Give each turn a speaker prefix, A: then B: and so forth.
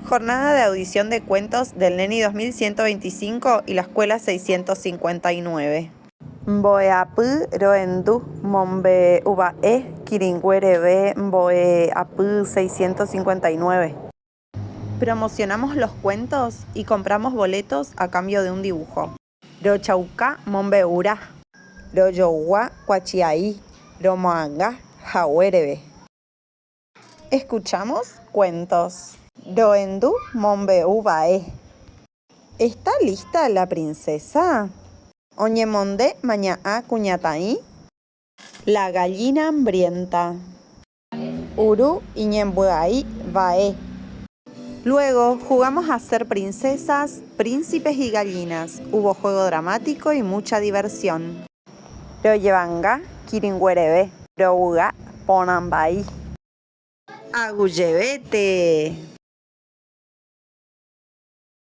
A: Jornada de audición de cuentos del Neni 2125 y la escuela 659. Mboeapy roendu mombe uvae kiringüereve mboeapy 659. Promocionamos los cuentos y compramos boletos a cambio de un dibujo. Rochauca mombeura. Royowa cuachiaí. Romoanga jauereve. Escuchamos cuentos. Roendu mombeuvae. ¿Está lista la princesa? Oñemonde maña'a cuñataí. La gallina hambrienta. Uru iñembuaí vae. Luego jugamos a ser princesas, príncipes y gallinas. Hubo juego dramático y mucha diversión. Royevanga kiringüereve. Rouga ponambaí. Aguyevete.